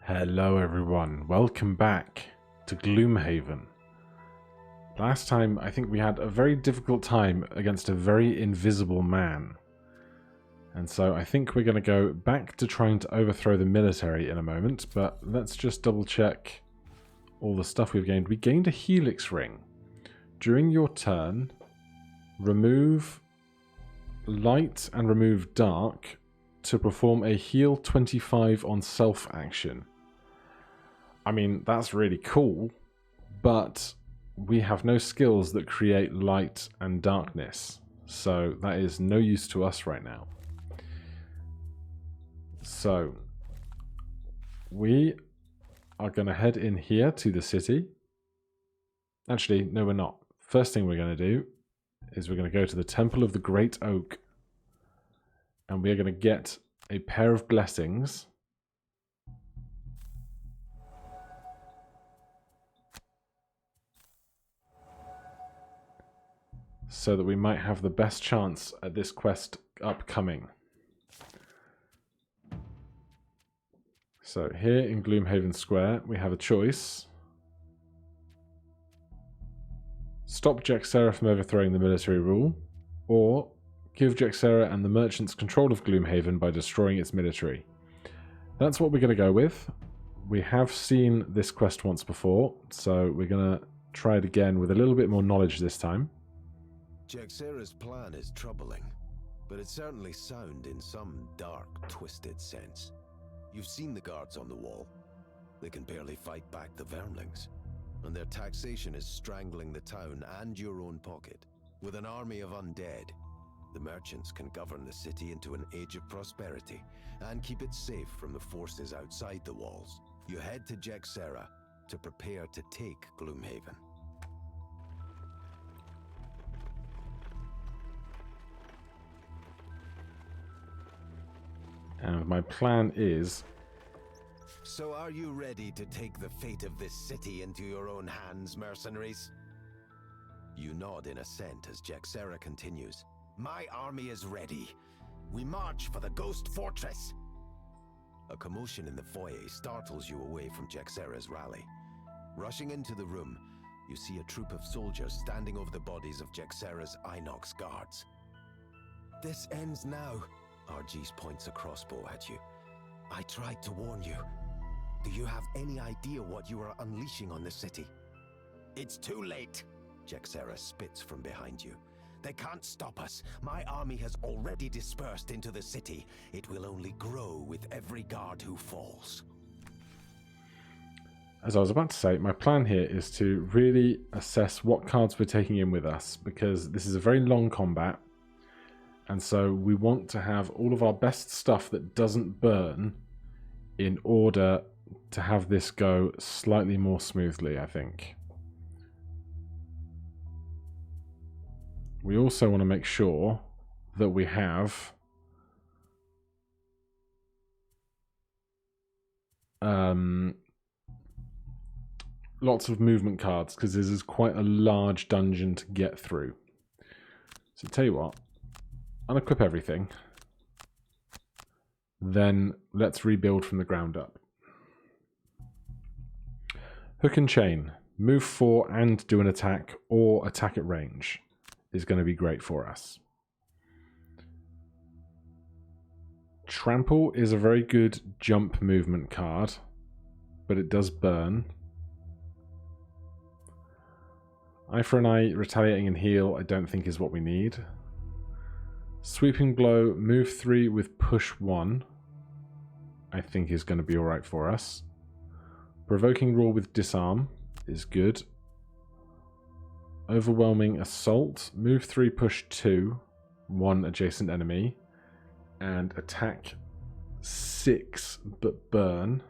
Hello everyone, welcome back to Gloomhaven. Last time I think we had a very difficult time against a very invisible man. And so I think we're going to go back to trying to overthrow the military in a moment, but let's just double check all the stuff we've gained. We gained a helix ring. During your turn, remove light and remove dark to perform a heal 25 on self action. I mean, that's really cool, but we have no skills that create light and darkness, so that is no use to us right now. So, we are going to head in here to the city. Actually, no, we're not. First thing we're going to do is we're going to go to the Temple of the Great Oak, and we are going to get a pair of blessings. So that we might have the best chance at this quest upcoming. So here in Gloomhaven Square, we have a choice. Stop Jexera from overthrowing the military rule, or give Jexera and the merchants control of Gloomhaven by destroying its military. That's what we're going to go with. We have seen this quest once before, so we're going to try it again with a little bit more knowledge this time. Jexera's plan is troubling, but it's certainly sound in some dark, twisted sense. You've seen the guards on the wall. They can barely fight back the Vermlings, and their taxation is strangling the town and your own pocket. With an army of undead, the merchants can govern the city into an age of prosperity and keep it safe from the forces outside the walls. You head to Jexera to prepare to take Gloomhaven. And my plan is... So are you ready to take the fate of this city into your own hands, mercenaries? You nod in assent as Jexera continues. My army is ready. We march for the Ghost Fortress. A commotion in the foyer startles you away from Jexera's rally. Rushing into the room, you see a troop of soldiers standing over the bodies of Jexera's Inox guards. This ends now. Argy's points a crossbow at you. I tried to warn you. Do you have any idea what you are unleashing on the city? It's too late. Jexera spits from behind you. They can't stop us. My army has already dispersed into the city. It will only grow with every guard who falls. As I was about to say, my plan here is to really assess what cards we're taking in with us, because this is a very long combat. And so we want to have all of our best stuff that doesn't burn in order to have this go slightly more smoothly, I think. We also want to make sure that we have lots of movement cards, because this is quite a large dungeon to get through. So tell you what. Unequip everything, then let's rebuild from the ground up. Hook and chain, move 4 and do an attack, or attack at range, is going to be great for us. Trample is a very good jump movement card, but it does burn. Eye for an eye, retaliating and heal, I don't think is what we need. Sweeping blow, move 3 with push 1, I think is going to be alright for us. Provoking roar with disarm is good. Overwhelming assault, move 3, push 2, 1 adjacent enemy. And attack 6, but burn.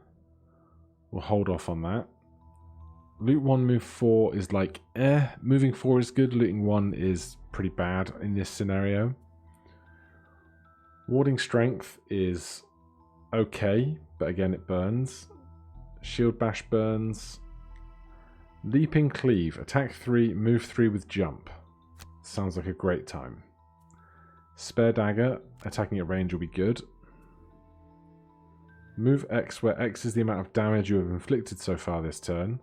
We'll hold off on that. Loot 1, move 4 is like, Moving 4 is good, looting 1 is pretty bad in this scenario. Warding strength is okay, but again it burns. Shield bash burns. Leaping cleave, attack 3, move 3 with jump. Sounds like a great time. Spare dagger, attacking at range will be good. Move X where X is the amount of damage you have inflicted so far this turn.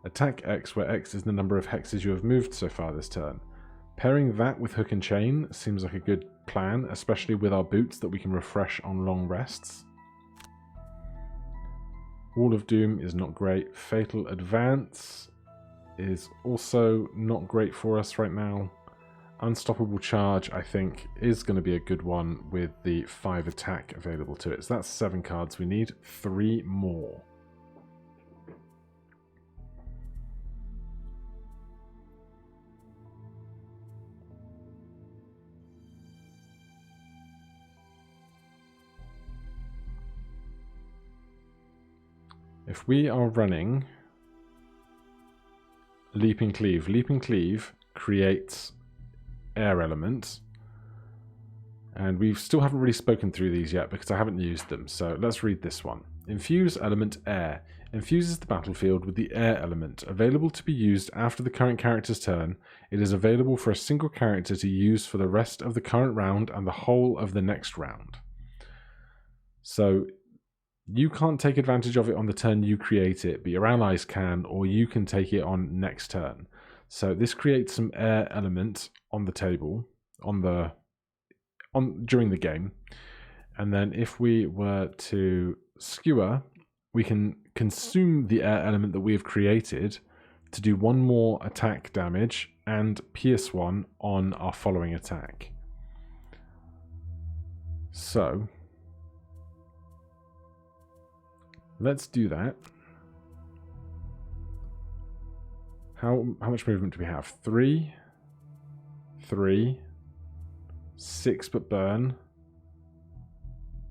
Attack X where X is the number of hexes you have moved so far this turn. Pairing that with Hook and Chain seems like a good plan, especially with our boots that we can refresh on long rests. Wall of Doom is not great. Fatal Advance is also not great for us right now. Unstoppable Charge, I think, is going to be a good one with the 5 attack available to it. So that's 7 cards. We need 3 more. If we are running Leaping Cleave creates air elements, and we still haven't really spoken through these yet because I haven't used them, so let's read this one. Infuse element air. Infuses the battlefield with the air element. Available to be used after the current character's turn. It is available for a single character to use for the rest of the current round and the whole of the next round. So you can't take advantage of it on the turn you create it, but your allies can, or you can take it on next turn. So this creates some air element on the table during the game. And then if we were to skewer, we can consume the air element that we have created to do 1 more attack damage and pierce 1 on our following attack. So let's do that. How much movement do we have? 3, 6 but burn.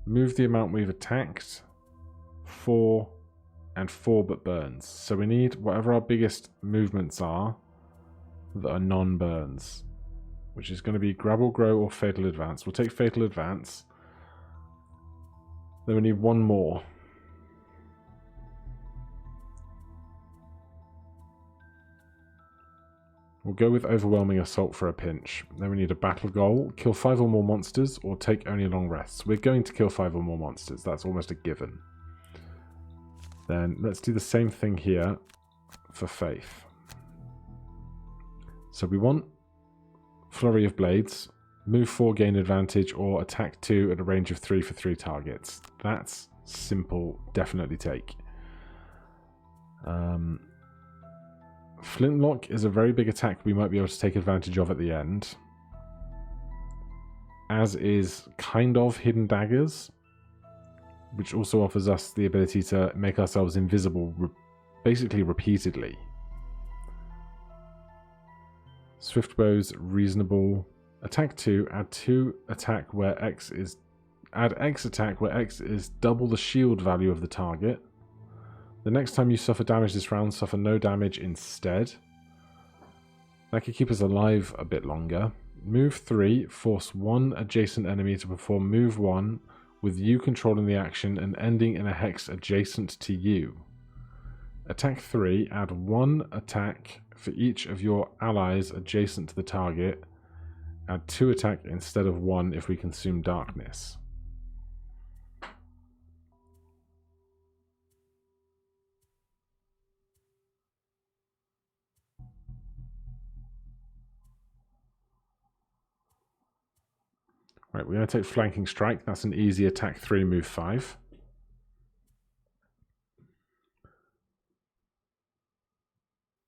Move the amount we've attacked. 4 and 4 but burns. So we need whatever our biggest movements are that are non-burns, which is going to be Grab or Grow or Fatal Advance. We'll take Fatal Advance. Then we need 1 more. We'll go with Overwhelming Assault for a pinch. Then we need a battle goal. Kill 5 or more monsters or take only long rests. We're going to kill 5 or more monsters. That's almost a given. Then let's do the same thing here for Faith. So we want Flurry of Blades, move 4, gain advantage, or attack 2 at a range of 3 for 3 targets. That's simple. Definitely take. Flintlock is a very big attack we might be able to take advantage of at the end. As is kind of Hidden Daggers, which also offers us the ability to make ourselves invisible basically repeatedly. Swift Bow's reasonable. Attack 2, add 2 attack where X is... Add X attack where X is double the shield value of the target. The next time you suffer damage this round, suffer no damage instead. That could keep us alive a bit longer. Move 3, force 1 adjacent enemy to perform move 1, with you controlling the action and ending in a hex adjacent to you. Attack 3, add 1 attack for each of your allies adjacent to the target. Add 2 attack instead of 1 if we consume darkness. Right, we're going to take Flanking Strike. That's an easy attack 3, move 5.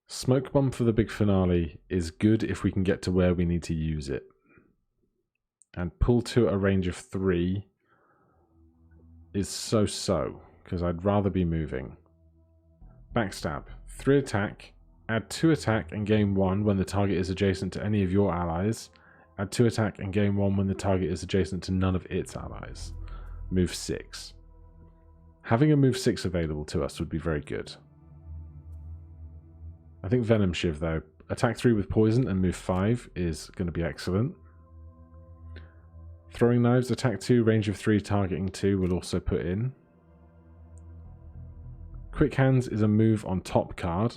Smoke Bomb for the big finale is good if we can get to where we need to use it. And pull to a range of 3 is so-so, because I'd rather be moving. Backstab. 3 attack. Add 2 attack and gain 1 when the target is adjacent to any of your allies. Add 2 attack and gain 1 when the target is adjacent to none of its allies. Move 6. Having a move 6 available to us would be very good. I think Venom Shiv, though. Attack 3 with poison and move 5 is going to be excellent. Throwing Knives, attack 2, range of 3, targeting 2 will also put in. Quick Hands is a move on top card.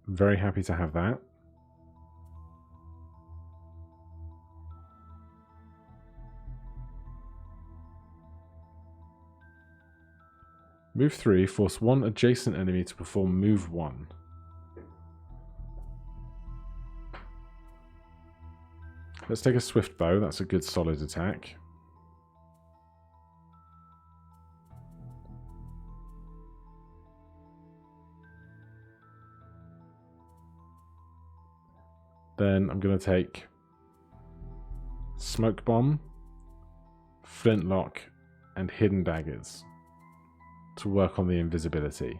Very happy to have that. Move 3, force one adjacent enemy to perform move 1. Let's take a swift bow, that's a good solid attack. Then I'm going to take Smoke Bomb, Flintlock, and Hidden Daggers to work on the invisibility.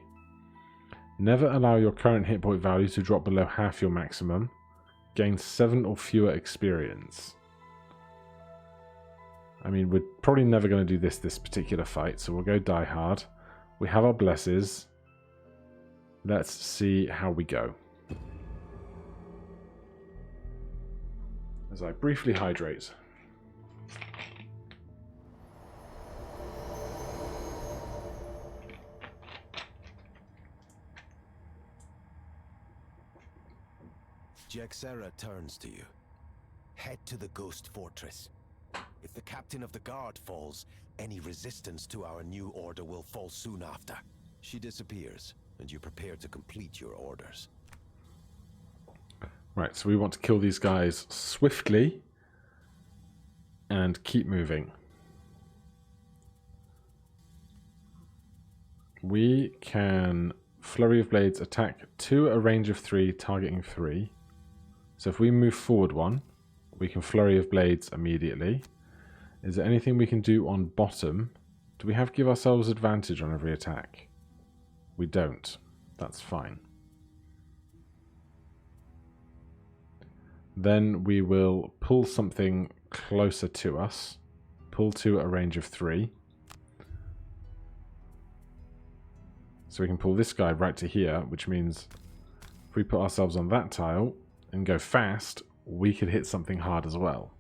Never allow your current hit point value to drop below half your maximum. Gain 7 or fewer experience. I mean, we're probably never going to do this particular fight, so we'll go Die Hard. We have our blesses. Let's see how we go. As I briefly hydrate. Jexera turns to you. Head to the Ghost Fortress. If the captain of the guard falls, any resistance to our new order will fall soon after. She disappears, and you prepare to complete your orders. Right, so we want to kill these guys swiftly and keep moving. We can Flurry of Blades attack 2 at a range of 3, targeting 3. So if we move forward 1, we can Flurry of Blades immediately. Is there anything we can do on bottom? Do we have to give ourselves advantage on every attack? We don't. That's fine. Then we will pull something closer to us. Pull 2 at a range of 3. So we can pull this guy right to here, which means if we put ourselves on that tile and go fast, we could hit something hard as well.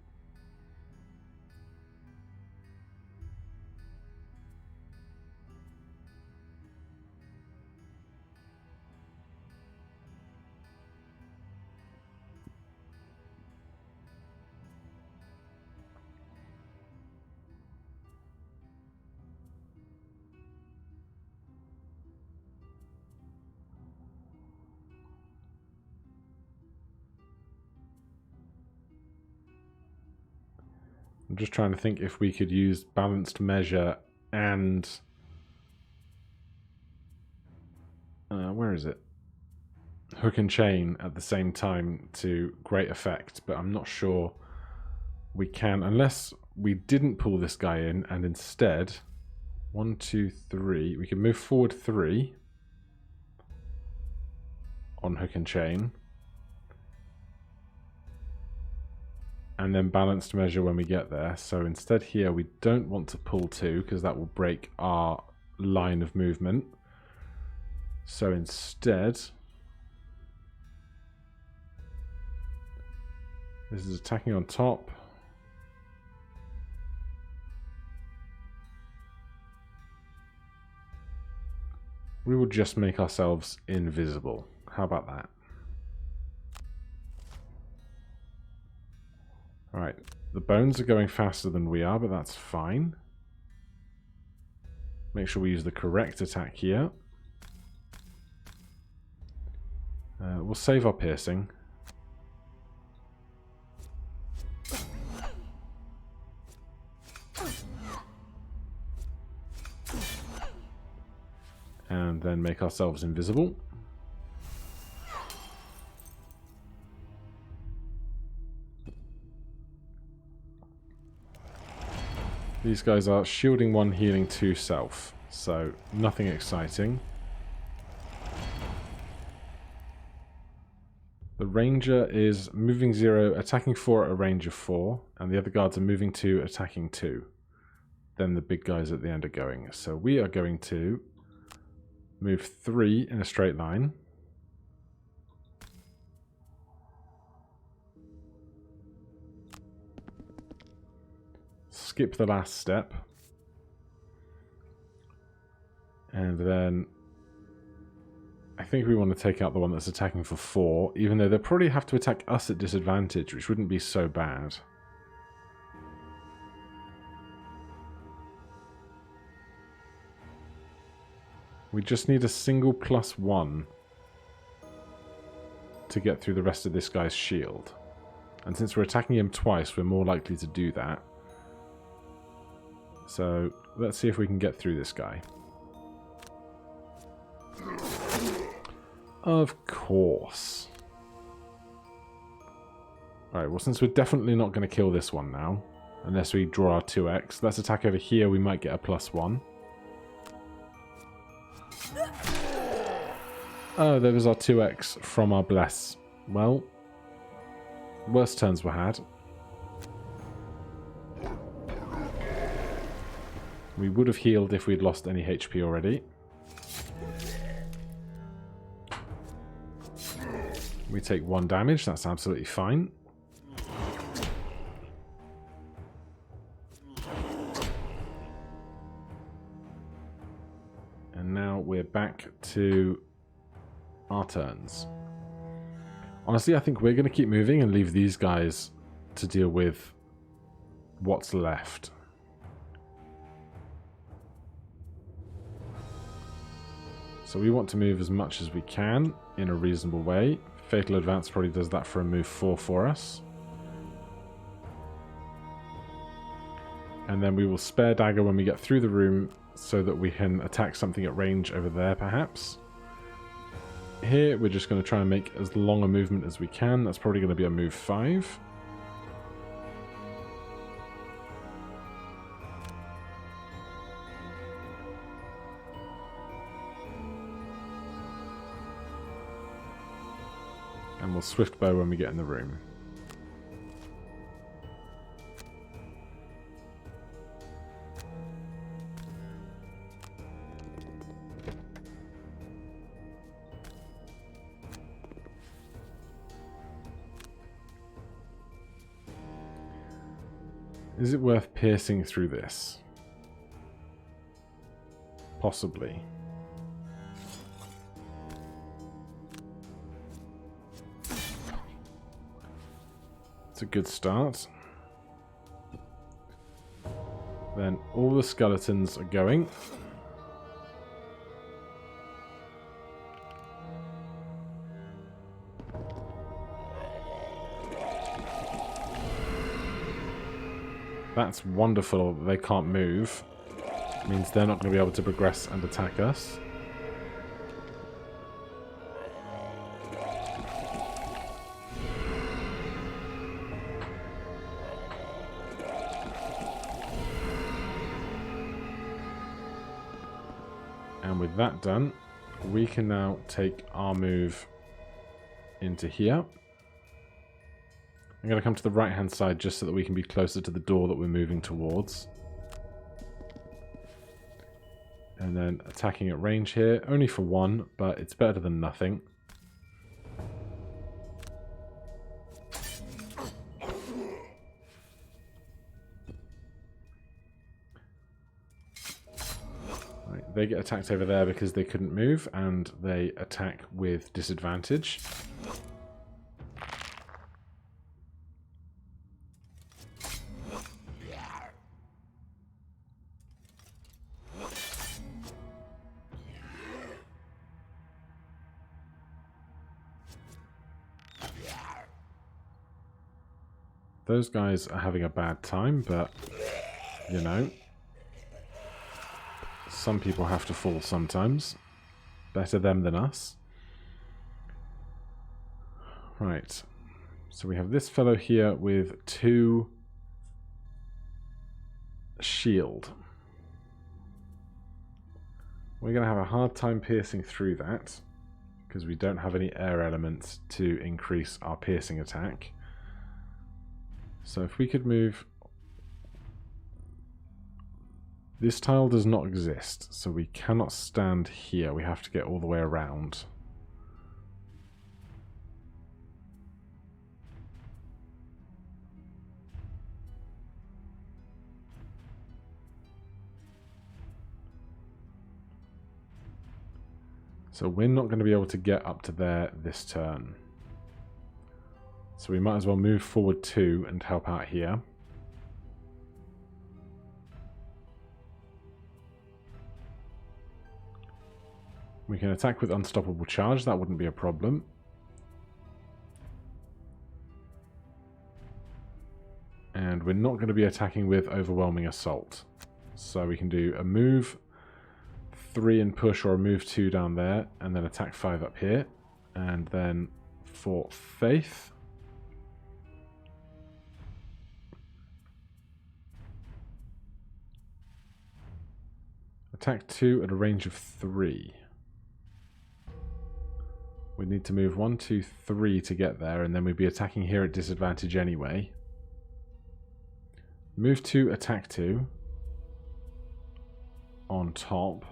I'm just trying to think if we could use balanced measure and... where is it? Hook and chain at the same time to great effect, but I'm not sure we can, unless we didn't pull this guy in and instead 1, 2, 3, we can move forward 3 on hook and chain, and then balanced measure when we get there. So instead here we don't want to pull 2 because that will break our line of movement. So instead, this is attacking on top. We will just make ourselves invisible. How about that? Alright, the bones are going faster than we are, but that's fine. Make sure we use the correct attack here. We'll save our piercing. And then make ourselves invisible. These guys are shielding 1, healing 2 self, so nothing exciting. The ranger is moving 0, attacking 4 at a range of 4, and the other guards are moving 2, attacking 2. Then the big guys at the end are going. So we are going to move 3 in a straight line. Skip the last step. And then I think we want to take out the one that's attacking for 4, even though they'll probably have to attack us at disadvantage, which wouldn't be so bad. We just need a single +1 to get through the rest of this guy's shield. And since we're attacking him twice, we're more likely to do that. So let's see if we can get through this guy. Of course. Alright, well, since we're definitely not going to kill this one now, unless we draw our 2x, let's attack over here. We might get a +1. Oh, there was our 2x from our bless. Well, worse turns were had. We would have healed if we'd lost any HP already. We take 1 damage, that's absolutely fine. And now we're back to our turns. Honestly, I think we're going to keep moving and leave these guys to deal with what's left. So we want to move as much as we can in a reasonable way. Fatal Advance probably does that for a move 4 for us. And then we will spare dagger when we get through the room so that we can attack something at range over there perhaps. Here we're just going to try and make as long a movement as we can. That's probably going to be a move 5. And we'll swift bow when we get in the room. Is it worth piercing through this? Possibly. It's a good start. Then all the skeletons are going. That's wonderful that they can't move. It means they're not going to be able to progress and attack us. And with that done, we can now take our move into here. I'm going to come to the right hand side just so that we can be closer to the door that we're moving towards. And then attacking at range here, only for 1, but it's better than nothing. Right, they get attacked over there because they couldn't move, and they attack with disadvantage. Those guys are having a bad time, but, you know, some people have to fall sometimes. Better them than us. Right. So we have this fellow here with 2 shield. We're going to have a hard time piercing through that, because we don't have any air elements to increase our piercing attack. So if we could move... This tile does not exist, so we cannot stand here. We have to get all the way around. So we're not going to be able to get up to there this turn. So we might as well move forward 2 and help out here. We can attack with unstoppable charge, that wouldn't be a problem. And we're not going to be attacking with overwhelming assault. So we can do a move 3 and push, or a move 2 down there, and then attack 5 up here. And then for faith, attack 2 at a range of 3. We need to move 1, 2, 3 to get there, and then we'd be attacking here at disadvantage anyway. Move 2, attack 2 on top.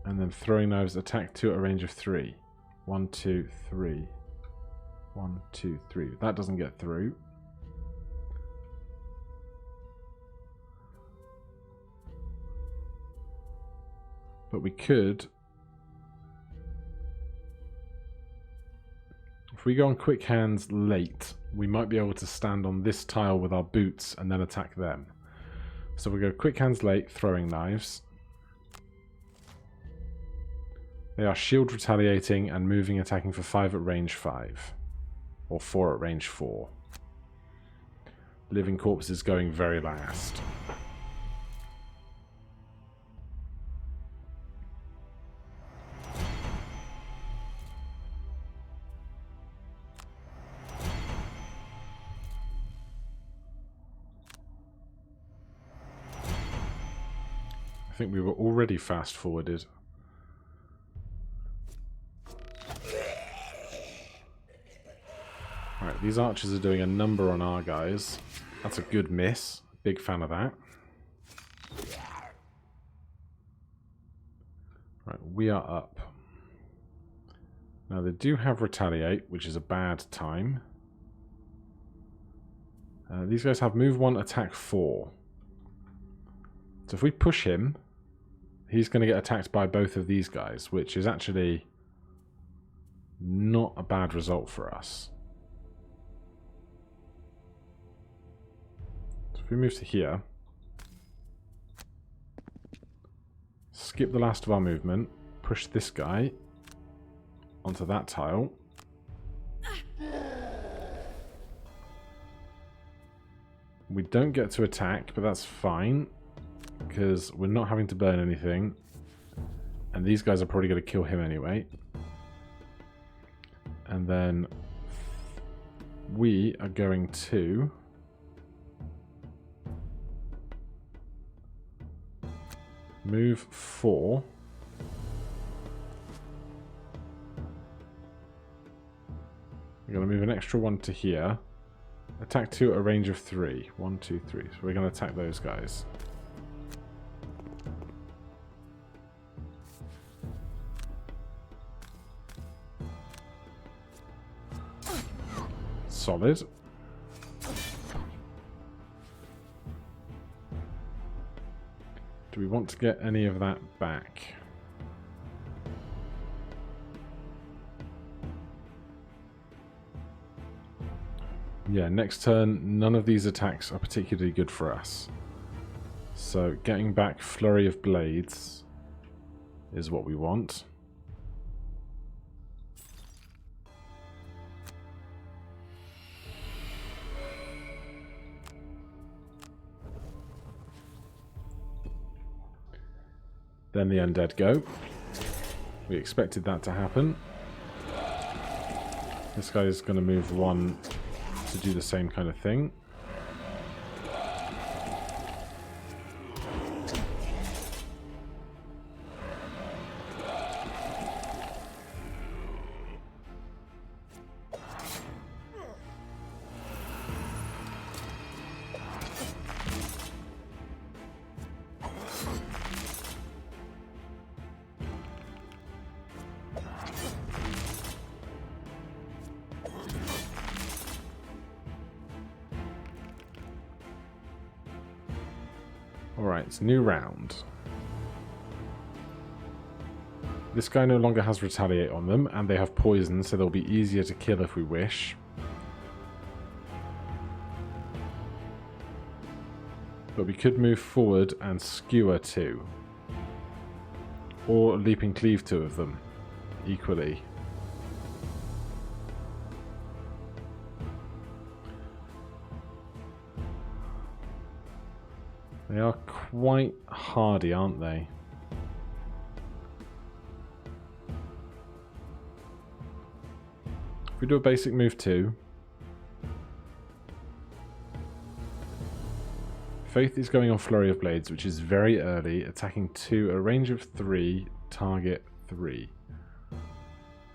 And then throwing knives, attack 2 at a range of 3. 1, 2, 3. 1, 2, 3. That doesn't get through. But we could... If we go on quick hands late, we might be able to stand on this tile with our boots and then attack them. So we go quick hands late, throwing knives. They are shield retaliating and moving, attacking for 5 at range 5. Or 4 at range 4. Living corpses going very last. I think we were already fast forwarded. Alright, these archers are doing a number on our guys. That's a good miss. Big fan of that. Right, we are up. Now they do have retaliate, which is a bad time. These guys have move 1, attack 4. So if we push him, he's going to get attacked by both of these guys, which is actually not a bad result for us. So if we move to here, skip the last of our movement, push this guy onto that tile. We don't get to attack, but that's fine, because we're not having to burn anything. And these guys are probably going to kill him anyway. And then we are going to move 4. We're going to move an extra 1 to here. Attack 2 at a range of 3. 1, 2, 3. So we're going to attack those guys. Solid. Do we want to get any of that back? Yeah, next turn, none of these attacks are particularly good for us. So getting back Flurry of Blades is what we want. Then the undead go. We expected that to happen. This guy is going to move 1 to do the same kind of thing. Alright, it's new round. This guy no longer has retaliate on them, and they have poison, so they'll be easier to kill if we wish. But we could move forward and skewer 2. Or leap and cleave 2 of them equally. They are quite hardy, aren't they? If we do a basic move 2, Faith is going on Flurry of Blades, which is very early, attacking 2, a range of 3, target 3.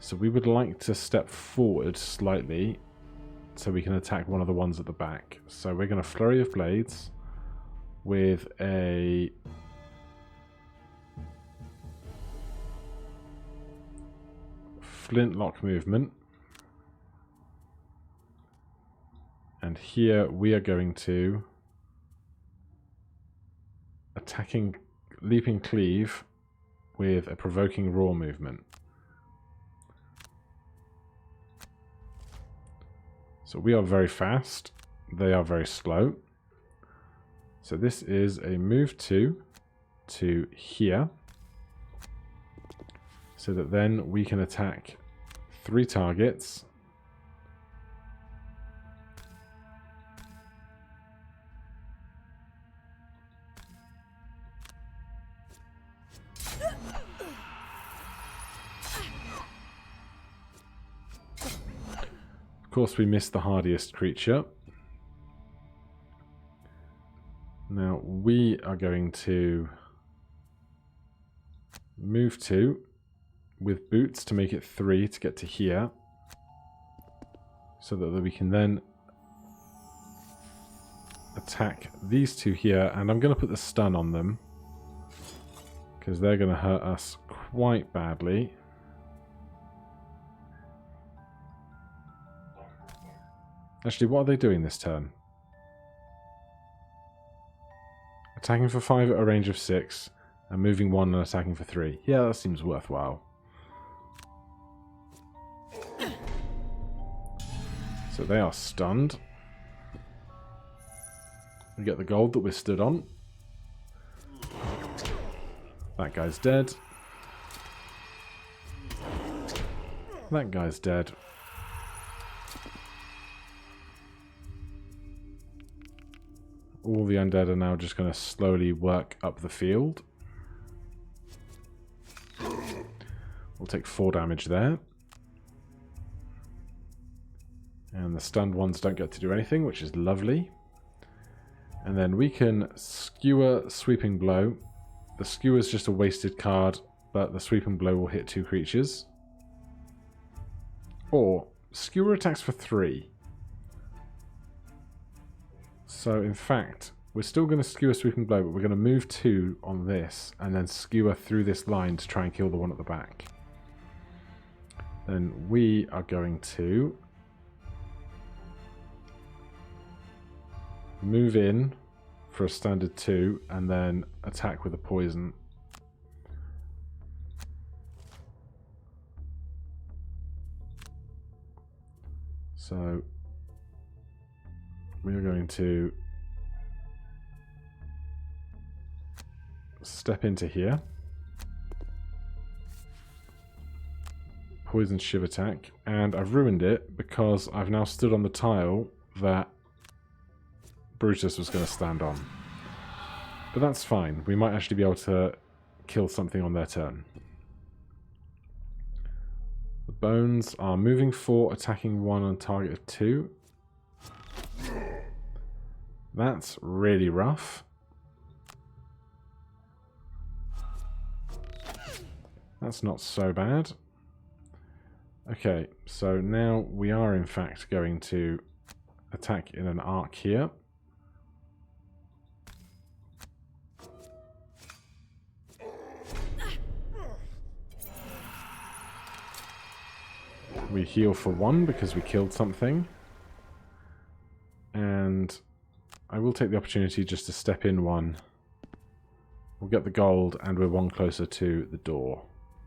So we would like to step forward slightly so we can attack one of the ones at the back. So we're going to Flurry of Blades with a flintlock movement. And here we are going to attacking leaping cleave with a provoking roar movement. So we are very fast, they are very slow. So this is a move 2 to here, so that then we can attack 3 targets. Of course, we missed the hardiest creature. Now we are going to move 2 with boots to make it 3 to get to here, so that we can then attack these 2 here, and I'm going to put the stun on them because they're going to hurt us quite badly. Actually, what are they doing this turn? Attacking for 5 at a range of 6, and moving 1 and attacking for 3. Yeah, that seems worthwhile. So they are stunned. We get the gold that we're stood on. That guy's dead. That guy's dead. All the undead are now just going to slowly work up the field. We'll take 4 damage there. And the stunned ones don't get to do anything, which is lovely. And then we can skewer Sweeping Blow. The skewer is just a wasted card, but the Sweeping Blow will hit 2 creatures. Or skewer attacks for 3. So in fact, we're still going to skewer Sweeping Blow, but we're going to move 2 on this, and then skewer through this line to try and kill the one at the back. Then we are going to move in for a standard 2, and then attack with a poison. So we are going to step into here. Poison Shiv attack. And I've ruined it because I've now stood on the tile that Brutus was going to stand on. But that's fine. We might actually be able to kill something on their turn. The bones are moving 4, attacking 1 on target of 2. That's really rough. That's not so bad. Okay, so now we are in fact going to attack in an arc here. We heal for 1 because we killed something. And I will take the opportunity just to step in 1. We'll get the gold, and we're 1 closer to the door.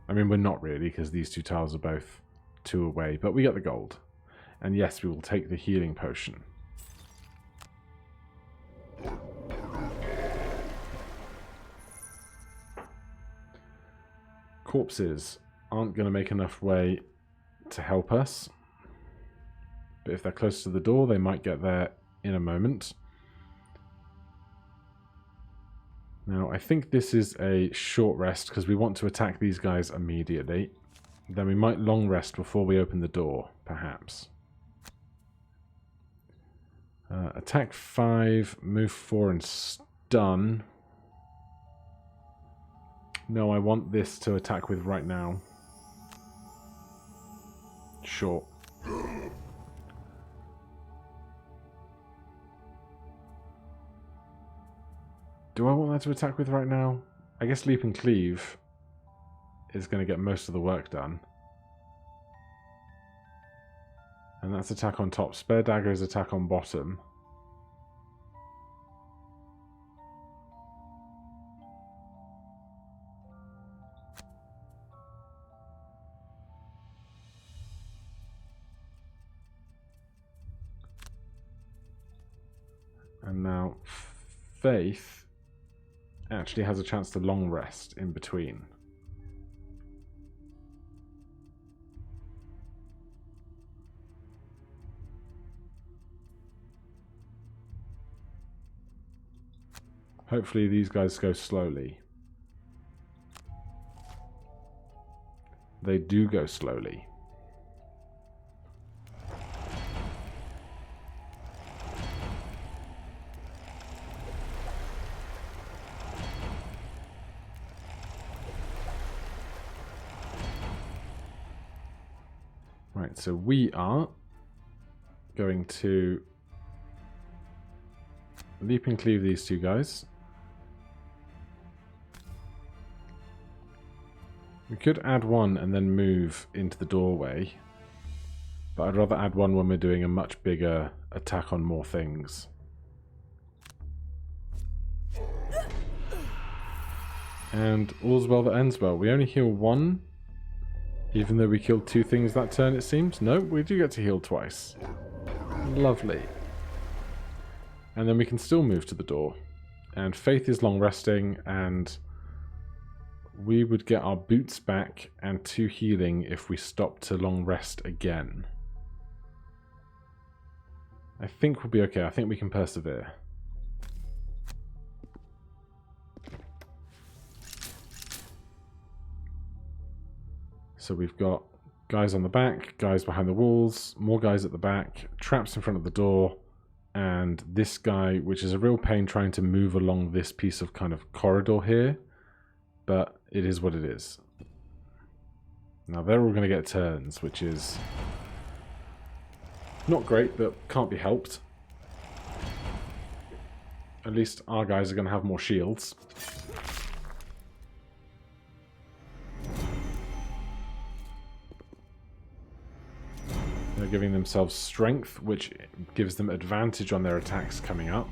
I mean, we're not really, because these 2 tiles are both 2 away, but we get the gold. And yes, we will take the healing potion. corpses aren't going to make enough way to help us. But if they're close to the door, they might get there in a moment. Now, I think this is a short rest because we want to attack these guys immediately. Then we might long rest before we open the door, perhaps. Attack 5, move 4 and stun. No, I want this to attack with right now. Sure. Do I want that to attack with right now? I guess Leap and Cleave is going to get most of the work done. And that's attack on top. Spare Dagger is attack on bottom. And now Faith actually has a chance to long rest in between. Hopefully these guys go slowly. They do go slowly. Right, so we are going to Leap and Cleave these two guys. We could add one and then move into the doorway, but I'd rather add one when we're doing a much bigger attack on more things. And all's well that ends well. We only heal one, even though we killed two things that turn, it seems. No, we do get to heal twice. Lovely. And then we can still move to the door. And Faith is long resting, and we would get our boots back and 2 healing if we stop to long rest again. I think we'll be okay. I think we can persevere. So we've got guys on the back, guys behind the walls, more guys at the back, traps in front of the door, and this guy, which is a real pain trying to move along this piece of kind of corridor here. But it is what it is. Now they're all going to get turns, which is not great, but can't be helped. At least our guys are going to have more shields. They're giving themselves strength, which gives them advantage on their attacks coming up.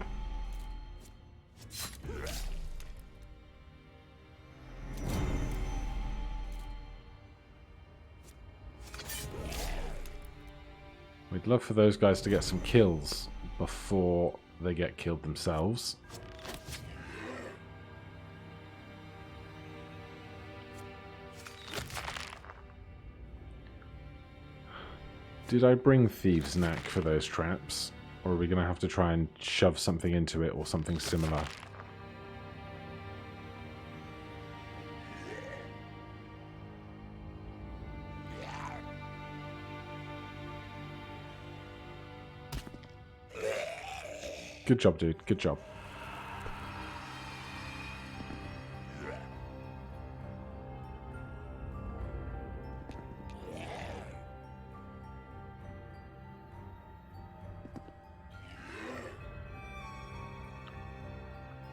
We'd love for those guys to get some kills before they get killed themselves. Did I bring Thieves' Knack for those traps? Or are we going to have to try and shove something into it or something similar? Good job, dude. Good job.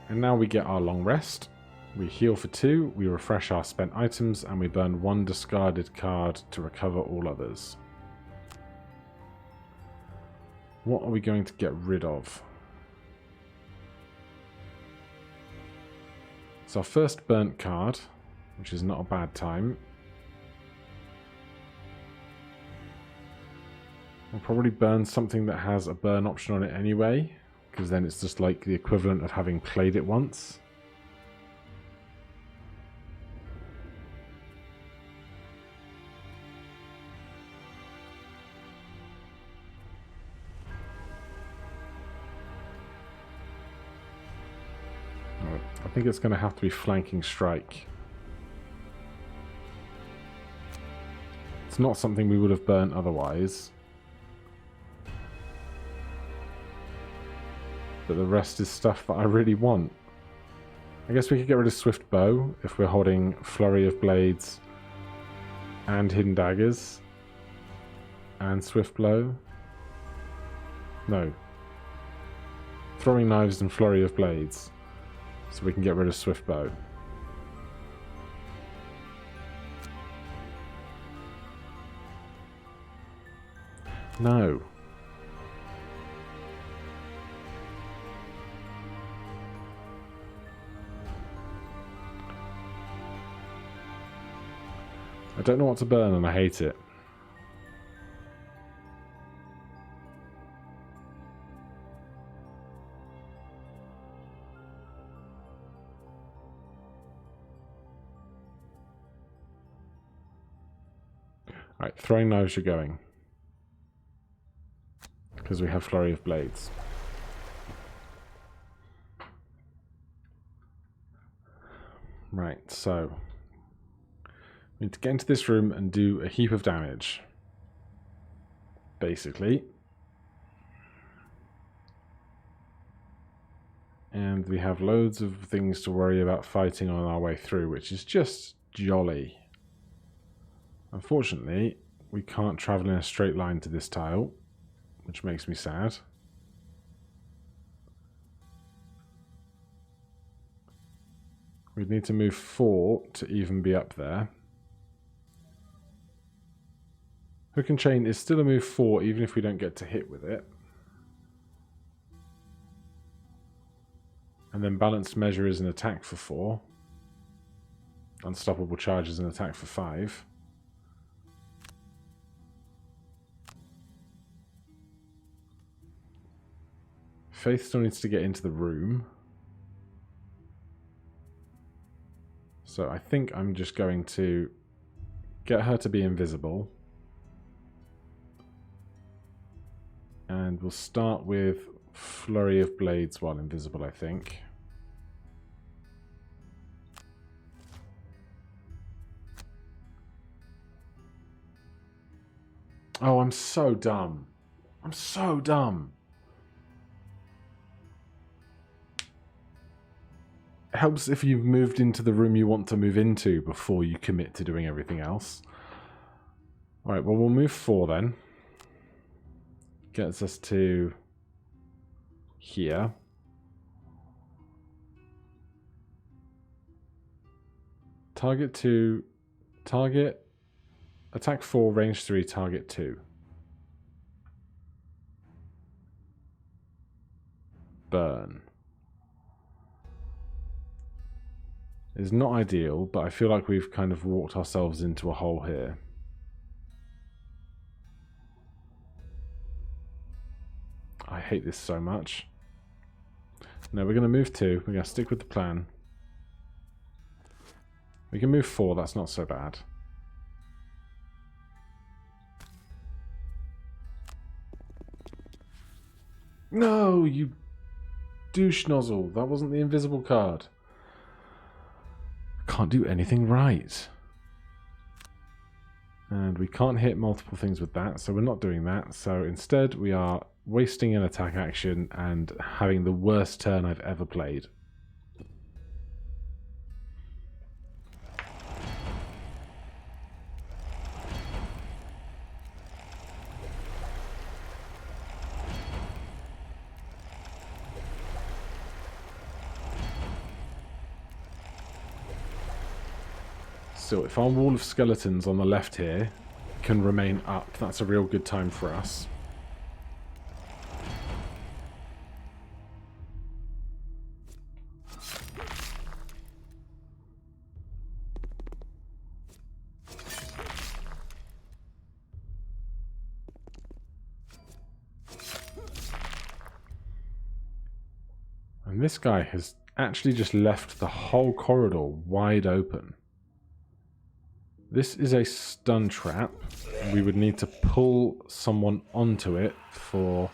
And now we get our long rest. We heal for 2, we refresh our spent items, and we burn 1 discarded card to recover all others. What are we going to get rid of? It's our first burnt card, which is not a bad time. We'll probably burn something that has a burn option on it anyway, because then it's just like the equivalent of having played it once. I think it's going to have to be flanking strike. It's not something we would have burnt otherwise. But the rest is stuff that I really want. I guess we could get rid of Swift Bow if we're holding Flurry of Blades and Hidden Daggers. And Swift Blow. No. Throwing Knives and Flurry of Blades. So we can get rid of Swift Bow. No. I don't know what to burn and I hate it. Alright, throwing knives you're going. Because we have Flurry of Blades. Right, so we need to get into this room and do a heap of damage. Basically. And we have loads of things to worry about fighting on our way through, which is just jolly. Unfortunately, we can't travel in a straight line to this tile, which makes me sad. We'd need to move 4 to even be up there. Hook and Chain is still a move 4 even if we don't get to hit with it. And then Balanced Measure is an attack for 4. Unstoppable Charge is an attack for 5. Faith still needs to get into the room. So I think I'm just going to get her to be invisible. And we'll start with Flurry of Blades while invisible, I think. Oh, I'm so dumb. I'm so dumb. It helps if you've moved into the room you want to move into before you commit to doing everything else. Alright, well, we'll move 4 then. Gets us to here. Target 2, target, attack 4, range 3, target 2. Burn. It's not ideal, but I feel like we've kind of walked ourselves into a hole here. I hate this so much. No, we're going to move 2. We're going to stick with the plan. We can move 4. That's not so bad. No, you douche nozzle. That wasn't the invisible card. I can't do anything right. And we can't hit multiple things with that, so we're not doing that. So instead we are wasting an attack action and having the worst turn I've ever played. So if our wall of skeletons on the left here can remain up, that's a real good time for us. And this guy has actually just left the whole corridor wide open. This is a stun trap. We would need to pull someone onto it for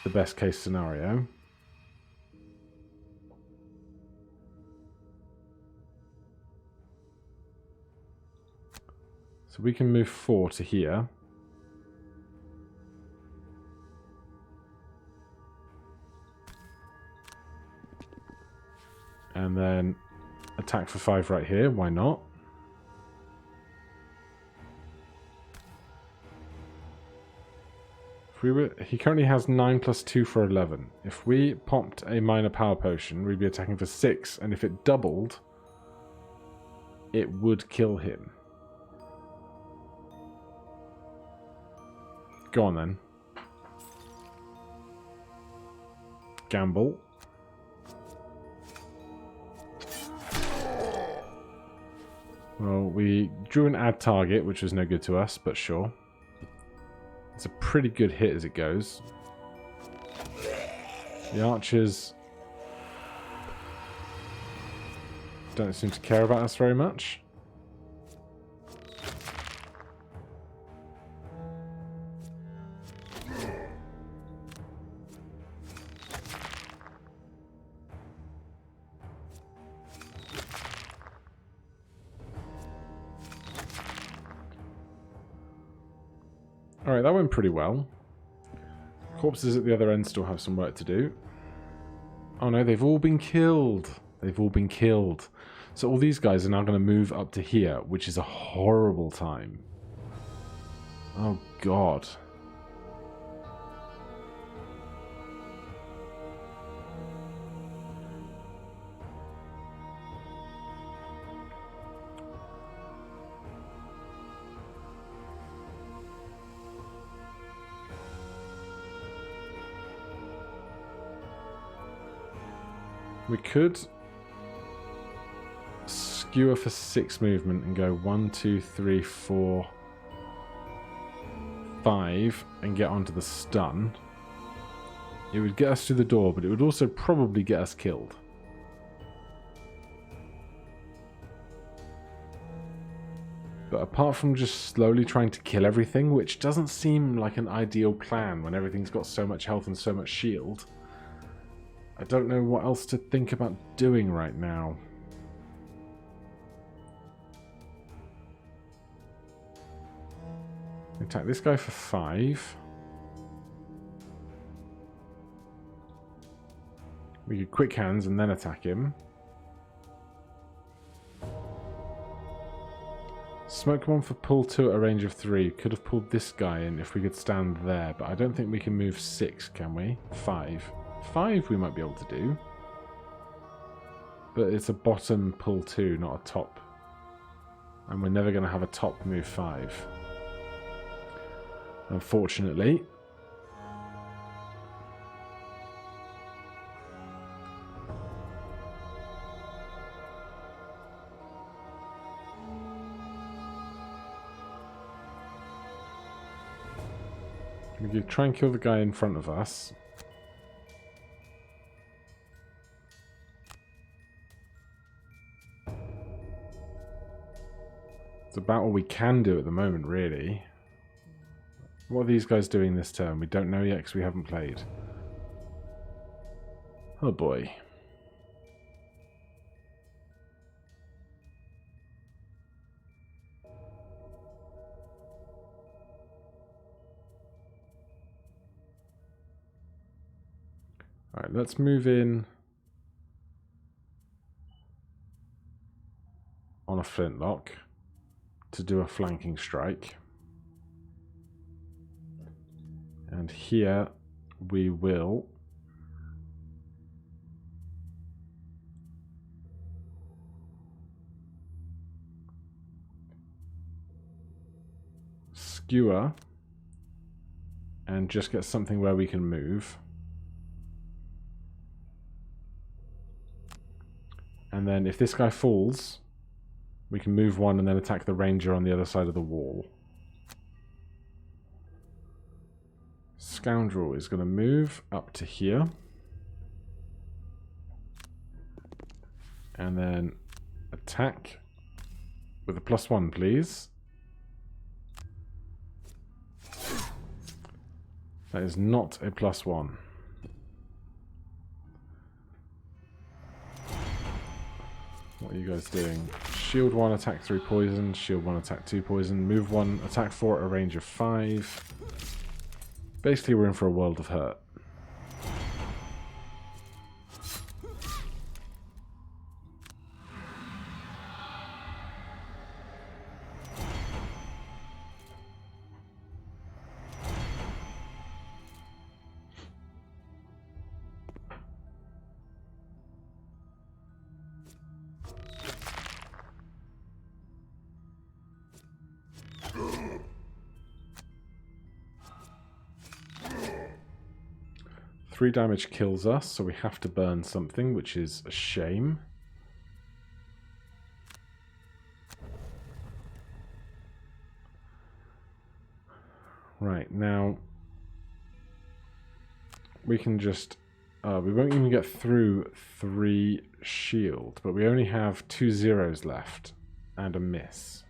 the best case scenario. So we can move 4 to here. And then attack for 5 right here. Why not? He currently has 9 plus 2 for 11. If we popped a minor power potion, we'd be attacking for 6. And if it doubled, it would kill him. Go on then. Gamble. Well, we drew an add target, which was no good to us, but sure. It's a pretty good hit as it goes. The archers don't seem to care about us very much. Alright, that went pretty well. Corpses at the other end still have some work to do. Oh no, they've all been killed. They've all been killed. So all these guys are now going to move up to here, which is a horrible time. Oh god. We could skewer for 6 movement and go 1, 2, 3, 4, 5 and get onto the stun. It would get us through the door, but it would also probably get us killed. But apart from just slowly trying to kill everything, which doesn't seem like an ideal plan when everything's got so much health and so much shield, I don't know what else to think about doing right now. Attack this guy for 5. We could quick hands and then attack him. Smoke one for pull 2 at a range of 3. Could have pulled this guy in if we could stand there, but I don't think we can move 6, can we? 5. 5 we might be able to do. But it's a bottom pull 2, not a top. And we're never going to have a top move 5. Unfortunately. We could try and kill the guy in front of us. It's about all we can do at the moment, really. What are these guys doing this turn? We don't know yet because we haven't played. Oh boy. Alright, let's move in on a flintlock to do a flanking strike. And here we will skewer and just get something where we can move. And then if this guy falls, we can move 1 and then attack the ranger on the other side of the wall. Scoundrel is going to move up to here. And then attack with a +1, please. That is not a +1. What are you guys doing? shield 1, attack 3 poison, shield 1, attack 2 poison, move 1, attack 4 at a range of 5. Basically, we're in for a world of hurt. Three damage kills us, so we have to burn something, which is a shame. Right, now we can just... we won't even get through 3 shield, but we only have 2 zeros left and a miss.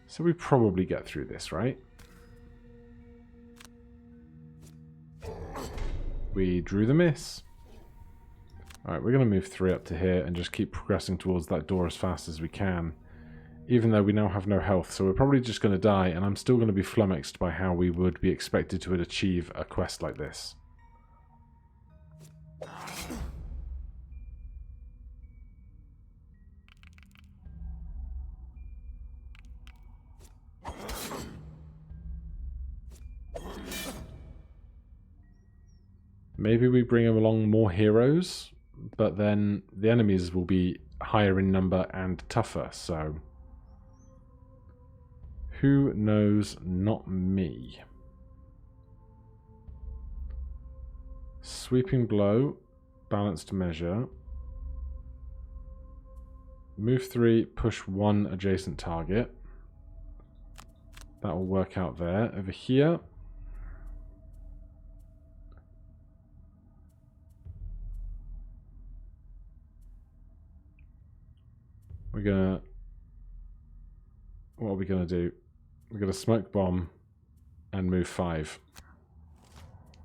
So we probably get through this, right? We drew the miss. Alright, we're going to move 3 up to here and just keep progressing towards that door as fast as we can. Even though we now have no health, so we're probably just going to die, and I'm still going to be flummoxed by how we would be expected to achieve a quest like this. Maybe we bring along more heroes, but then the enemies will be higher in number and tougher, so... Who knows? Not me. Sweeping blow, balanced measure. Move 3, push 1 adjacent target. That will work out there. Over here... We're gonna... What are we gonna do? We're gonna smoke bomb and move 5.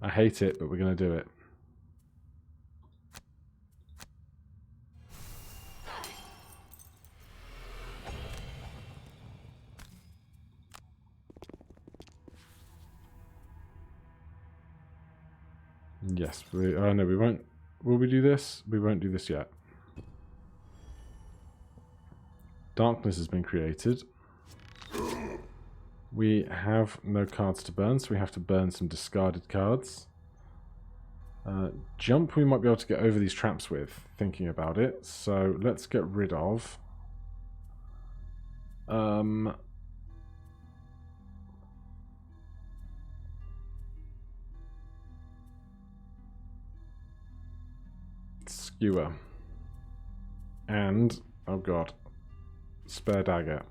I hate it, but we're gonna do it. Yes, we... Oh no, we won't... Will we do this? We won't do this yet. Darkness has been created. We have no cards to burn, so we have to burn some discarded cards. Jump we might be able to get over these traps with, thinking about it. So let's get rid of... Skewer. And, oh god, spare dagger.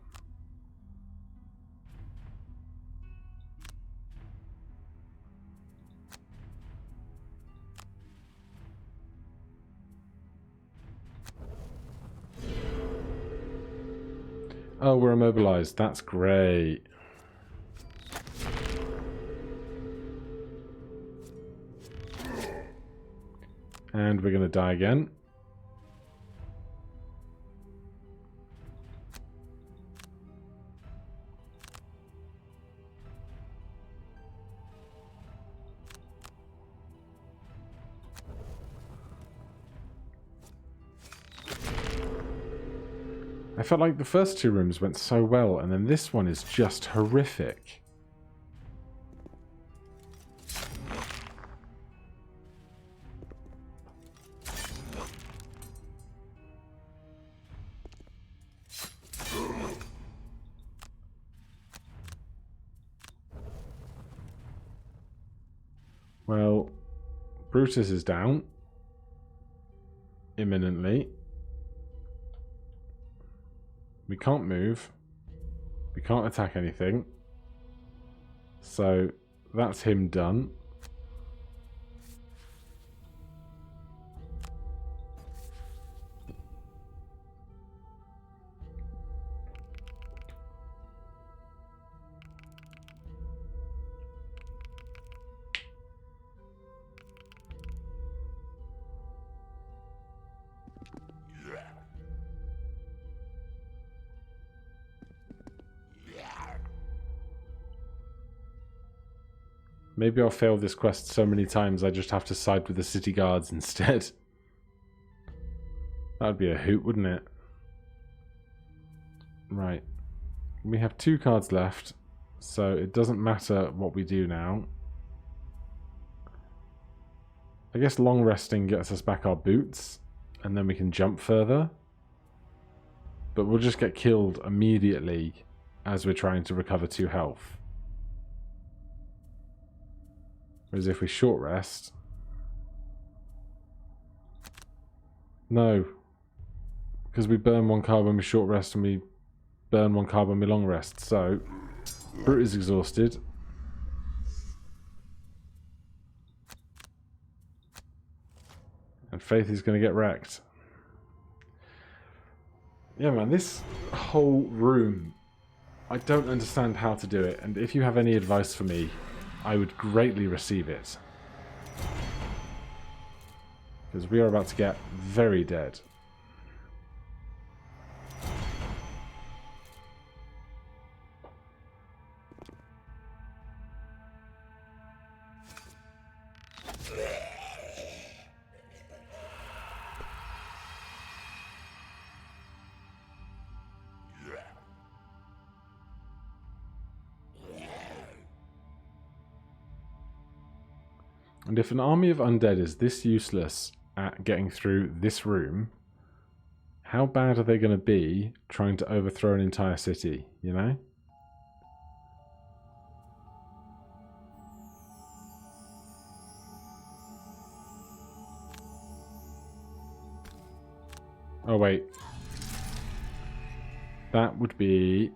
Oh, we're immobilized. That's great. And we're going to die again. I felt like the first 2 rooms went so well, and then this one is just horrific. Well, Brutus is down. Imminently. We can't move. We can't attack anything. So, that's him done. Maybe I'll fail this quest so many times I just have to side with the city guards instead. That would be a hoot, wouldn't it? Right. We have 2 cards left, so it doesn't matter what we do now. I guess long resting gets us back our boots, and then we can jump further. But we'll just get killed immediately as we're trying to recover 2 health. Whereas if we short rest... No. Because we burn 1 card when we short rest and we burn 1 card when we long rest. So, Brute is exhausted. And Faith is going to get wrecked. Yeah, man, this whole room, I don't understand how to do it. And if you have any advice for me, I would greatly receive it. Because we are about to get very dead. And if an army of undead is this useless at getting through this room, how bad are they going to be trying to overthrow an entire city, you know? Oh, wait. That would be...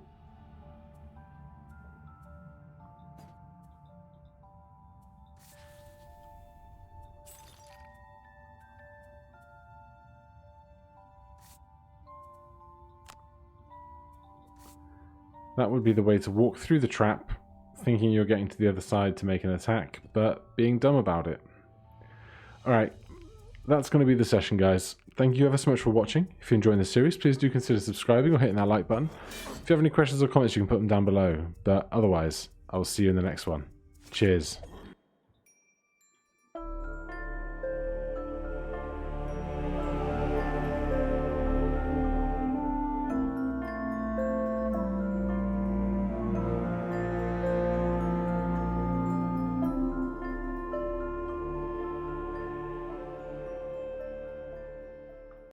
That would be the way to walk through the trap, thinking you're getting to the other side to make an attack, but being dumb about it. Alright, that's going to be the session, guys. Thank you ever so much for watching. If you're enjoying this series, please do consider subscribing or hitting that like button. If you have any questions or comments, you can put them down below. But otherwise, I will see you in the next one. Cheers.